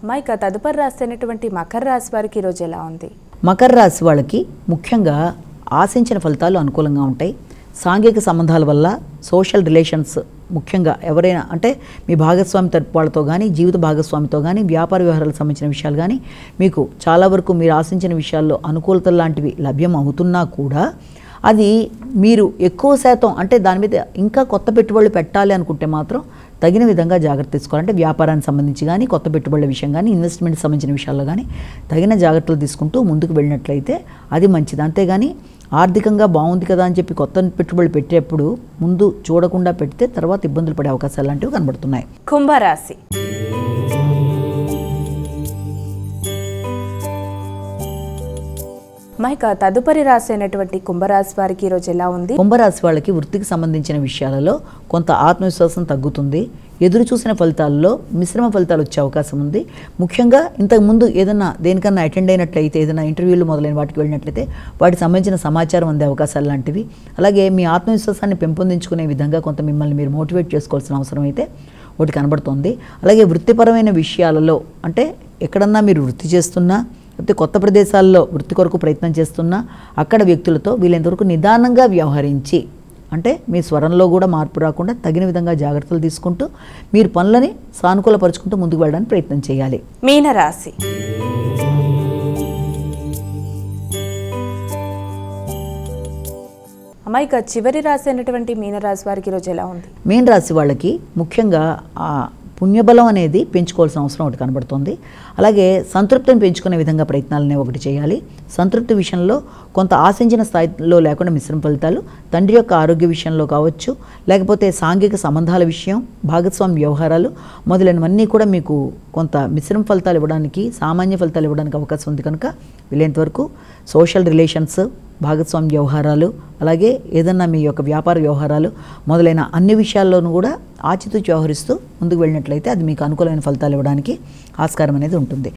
మైక తదుపరి రాసినటువంటి మకర రాశి వారికి ఈరోజు ఎలా ఉంది? మకర రాశి వాళ్ళకి ముఖ్యంగా ఆశించిన ఫలితాలు అనుకూలంగా ఉంటాయి. సాంఘిక సంబంధాల వల్ల సోషల్ రిలేషన్స్ ముఖ్యంగా ఎవరైనా అంటే మీ భాగస్వామి తరపు వాళ్ళతో కానీ జీవిత భాగస్వామితో కానీ వ్యాపార వ్యవహారాలకు సంబంధించిన విషయాలు కానీ మీకు చాలా వరకు మీరు ఆశించిన విషయాల్లో అనుకూలతలు లాంటివి లభ్యం అవుతున్నా కూడా అది మీరు ఎక్కువ శాతం అంటే దాని మీద ఇంకా కొత్త పెట్టుబడులు పెట్టాలి అనుకుంటే మాత్రం తగిన విధంగా జాగ్రత్త తీసుకోవాలంటే వ్యాపారానికి సంబంధించి కానీ కొత్త పెట్టుబడుల విషయం కానీ ఇన్వెస్ట్మెంట్కి సంబంధించిన విషయాల్లో కానీ తగిన జాగ్రత్తలు తీసుకుంటూ ముందుకు వెళ్ళినట్లయితే అది మంచిది. అంతేగాని ఆర్థికంగా బాగుంది కదా అని చెప్పి కొత్త పెట్టుబడులు పెట్టేప్పుడు ముందు చూడకుండా పెడితే తర్వాత ఇబ్బందులు పడే అవకాశాలు లాంటివి కనబడుతున్నాయి. కుంభరాశి మైక తదుపరి రాసినటువంటి కుంభరాశి వారికి ఈరోజు ఎలా ఉంది? కుంభరాశి వాళ్ళకి వృత్తికి సంబంధించిన విషయాలలో కొంత ఆత్మవిశ్వాసం తగ్గుతుంది. ఎదురు చూసిన ఫలితాల్లో మిశ్రమ ఫలితాలు వచ్చే అవకాశం ఉంది. ముఖ్యంగా ఇంతకుముందు ఏదైనా దేనికన్నా అటెండ్ అయినట్లయితే ఏదైనా ఇంటర్వ్యూలు మొదలైన వాటికి వెళ్ళినట్లయితే వాటికి సంబంధించిన సమాచారం అందే అవకాశాలు లాంటివి. అలాగే మీ ఆత్మవిశ్వాసాన్ని పెంపొందించుకునే విధంగా కొంత మిమ్మల్ని మీరు మోటివేట్ చేసుకోవాల్సిన అవసరం అయితే ఒకటి కనబడుతుంది. అలాగే వృత్తిపరమైన విషయాలలో అంటే ఎక్కడన్నా మీరు వృత్తి చేస్తున్నా లేకపోతే కొత్త ప్రదేశాల్లో వృత్తి కొరకు ప్రయత్నం చేస్తున్నా అక్కడ వ్యక్తులతో వీలైనంతవరకు నిదానంగా వ్యవహరించి అంటే మీ స్వరంలో కూడా మార్పు రాకుండా తగిన విధంగా జాగ్రత్తలు తీసుకుంటూ మీరు పనులని సానుకూలపరుచుకుంటూ ముందుకు వెళ్ళడానికి ప్రయత్నం చేయాలి. మీనరాశి అమ్మాయిక చివరి రాశి అయినటువంటి మీనరాశి వారికి ఈరోజు ఎలా ఉంది? మీన రాశి వాళ్ళకి ముఖ్యంగా పుణ్యబలం అనేది పెంచుకోవాల్సిన అవసరం ఒకటి కనబడుతుంది. అలాగే సంతృప్తిని పెంచుకునే విధంగా ప్రయత్నాలనే ఒకటి చేయాలి. సంతృప్తి విషయంలో కొంత ఆశించిన స్థాయిలో లేకుండా మిశ్రమ ఫలితాలు తండ్రి యొక్క ఆరోగ్య విషయంలో కావచ్చు లేకపోతే సాంఘిక సంబంధాల విషయం భాగస్వామి వ్యవహారాలు మొదలైనవన్నీ కూడా మీకు కొంత మిశ్రమ ఫలితాలు ఇవ్వడానికి సామాన్య ఫలితాలు ఇవ్వడానికి అవకాశం ఉంది. కనుక వీలైనంత వరకు సోషల్ రిలేషన్స్ భాగస్వామి వ్యవహారాలు అలాగే ఏదన్నా మీ యొక్క వ్యాపార వ్యవహారాలు మొదలైన అన్ని విషయాల్లోనూ కూడా ఆచితూచి వ్యవహరిస్తూ ముందుకు వెళ్ళినట్లయితే అది మీకు అనుకూలమైన ఫలితాలు ఇవ్వడానికి ఆస్కారం అనేది ఉంటుంది.